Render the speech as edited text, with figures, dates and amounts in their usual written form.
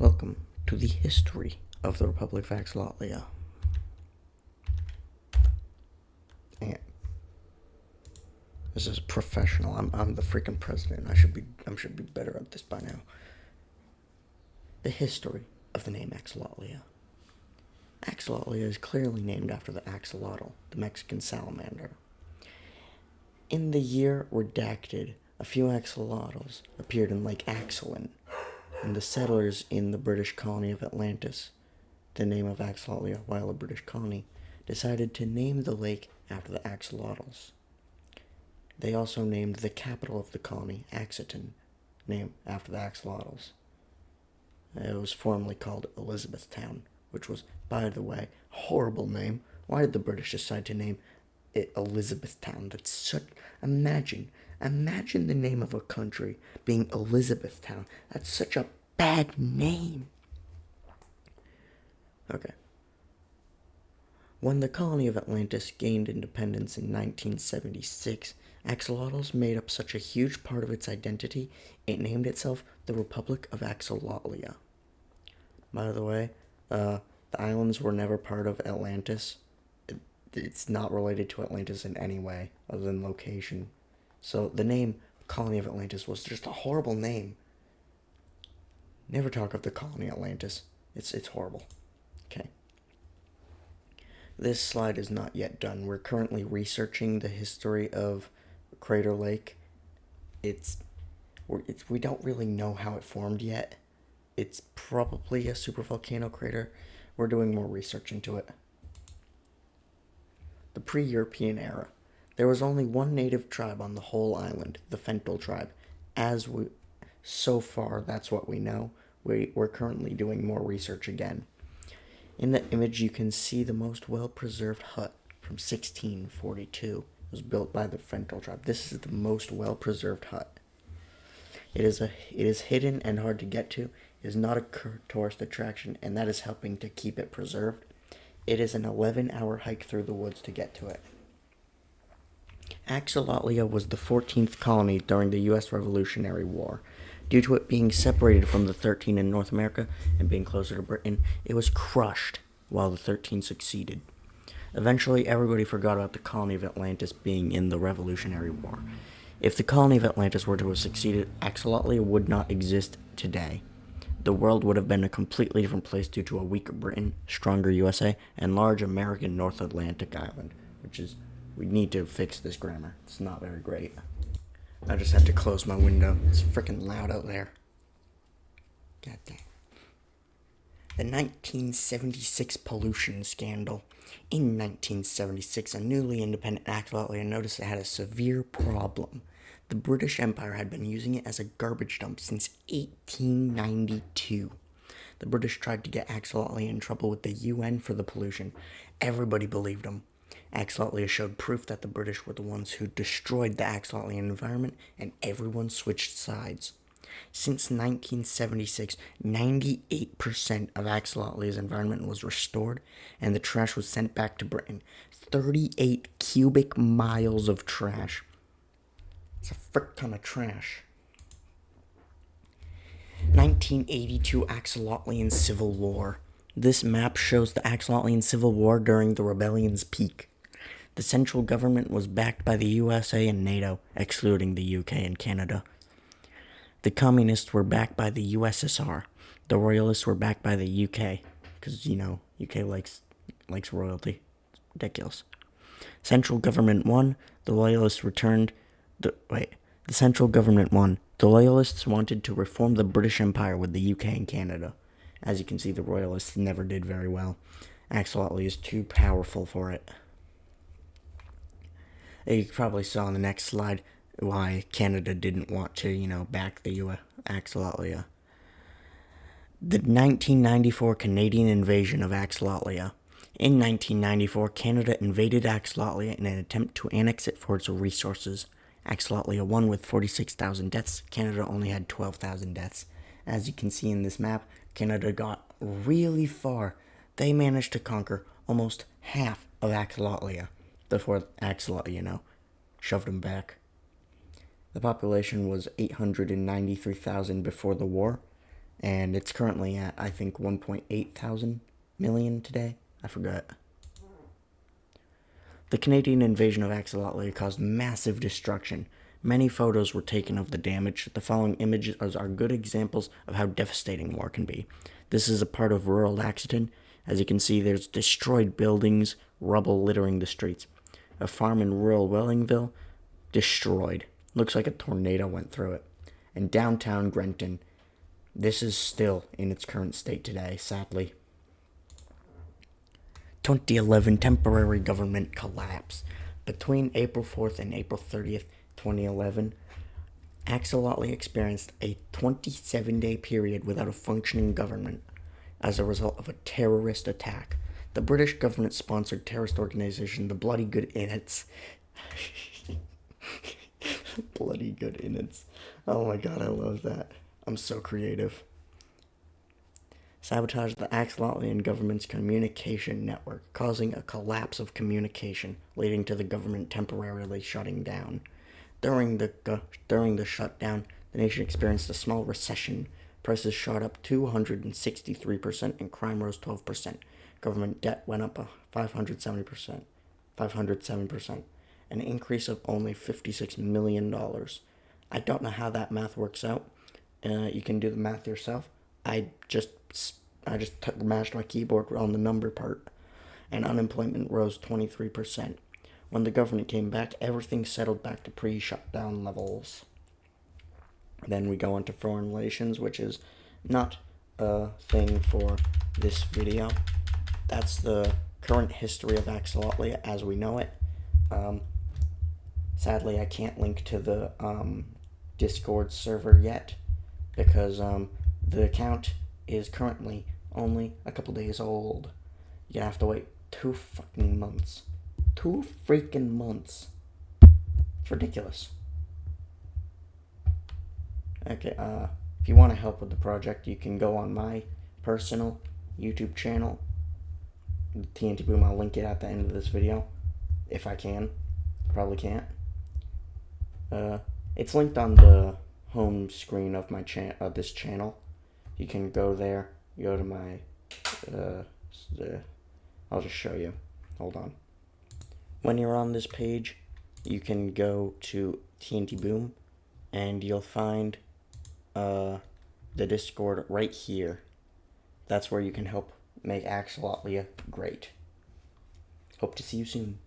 Welcome to the history of the Republic of Axolotlia. And this is professional. I'm the freaking president. I should be better at this by now. The history of the name Axolotlia. Axolotlia is clearly named after the axolotl, the Mexican salamander. In the year redacted, a few axolotls appeared in Lake Axolin, and the settlers in the British colony of Atlantis, the name of Axolotlia, while a British colony, decided to name the lake after the axolotls. They also named the capital of the colony, Axeton, named after the axolotls. It was formerly called Elizabethtown, which was, by the way, a horrible name. Why did the British decide to name it Elizabethtown? That's such... Imagine the name of a country being Elizabethtown. That's such a bad name. Okay. When the colony of Atlantis gained independence in 1976, axolotls made up such a huge part of its identity, it named itself the Republic of Axolotlia. By the way, the islands were never part of Atlantis. It's not related to Atlantis in any way, other than location. So the name Colony of Atlantis was just a horrible name. Never talk of the colony Atlantis. It's horrible. Okay. This slide is not yet done. We're currently researching the history of Crater Lake. We don't really know how it formed yet. It's probably a supervolcano crater. We're doing more research into it. The pre-European era. There was only one native tribe on the whole island, the Fental tribe. So far, that's what we know. We're currently doing more research again. In the image, you can see the most well-preserved hut from 1642. It was built by the Fental tribe. This is the most well-preserved hut. It is hidden and hard to get to. It is not a tourist attraction, and that is helping to keep it preserved. It is an 11-hour hike through the woods to get to it. Axolotlia was the 14th colony during the U.S. Revolutionary War. Due to it being separated from the 13 in North America and being closer to Britain, it was crushed while the 13 succeeded. Eventually, everybody forgot about the colony of Atlantis being in the Revolutionary War. If the colony of Atlantis were to have succeeded, Axolotlia would not exist today. The world would have been a completely different place due to a weaker Britain, stronger USA, and large American North Atlantic island, we need to fix this grammar. It's not very great. I just had to close my window. It's freaking loud out there. God damn. The 1976 pollution scandal. In 1976, a newly independent Axolotlia noticed it had a severe problem. The British Empire had been using it as a garbage dump since 1892. The British tried to get Axolotlia in trouble with the UN for the pollution. Everybody believed them. Axolotlia showed proof that the British were the ones who destroyed the Axolotlian environment, and everyone switched sides. Since 1976, 98% of Axolotlia's environment was restored, and the trash was sent back to Britain. 38 cubic miles of trash. It's a frick ton of trash. 1982 Axolotlian Civil War. This map shows the Axolotlian Civil War during the rebellion's peak. The central government was backed by the USA and NATO, excluding the UK and Canada. The communists were backed by the USSR. The royalists were backed by the UK, because, UK likes royalty. It's ridiculous. Central government won. The loyalists returned. The central government won. The loyalists wanted to reform the British Empire with the UK and Canada. As you can see, the royalists never did very well. Axolotlia is too powerful for it. You probably saw on the next slide why Canada didn't want to, back the Axolotlia. The 1994 Canadian invasion of Axolotlia. In 1994, Canada invaded Axolotlia in an attempt to annex it for its resources. Axolotlia won with 46,000 deaths. Canada only had 12,000 deaths. As you can see in this map, Canada got really far. They managed to conquer almost half of Axolotlia before Axolotlia, shoved them back. The population was 893,000 before the war. and it's currently at, I think, 1.8 thousand million today. I forgot. The Canadian invasion of Axolotlia caused massive destruction. Many photos were taken of the damage. The following images are good examples of how devastating war can be. This is a part of rural Lexington. As you can see, there's destroyed buildings, rubble littering the streets. A farm in rural Wellingville, destroyed. Looks like a tornado went through it. And downtown Grenton, this is still in its current state today, sadly. 2011 temporary government collapse. Between April 4th and April 30th, 2011, Axolotlia experienced a 27-day period without a functioning government as a result of a terrorist attack. The British government-sponsored terrorist organization, the Bloody Good Innits. Bloody Good Innits. Oh my god, I love that. I'm so creative. Sabotaged the Axolotlian government's communication network, causing a collapse of communication, leading to the government temporarily shutting down. During the shutdown, the nation experienced a small recession. Prices shot up 263% and crime rose 12%. Government debt went up 507%, an increase of only $56 million. I don't know how that math works out. You can do the math yourself. I just mashed my keyboard on the number part, and unemployment rose 23%. When the government came back, everything settled back to pre-shutdown levels. Then we go into foreign relations, which is not a thing for this video. That's the current history of Axolotlia as we know it. Sadly, I can't link to the Discord server yet because the account is currently only a couple days old. You have to wait 2 fucking months. 2 freaking months. It's ridiculous. Okay, if you want to help with the project, you can go on my personal YouTube channel, TNT Boom. I'll link it at the end of this video, if I can. Probably can't. It's linked on the home screen of my this channel. You can go there. Go to my. I'll just show you. Hold on. When you're on this page, you can go to TNT Boom, and you'll find the Discord right here. That's where you can help make Axolotlia great. Hope to see you soon.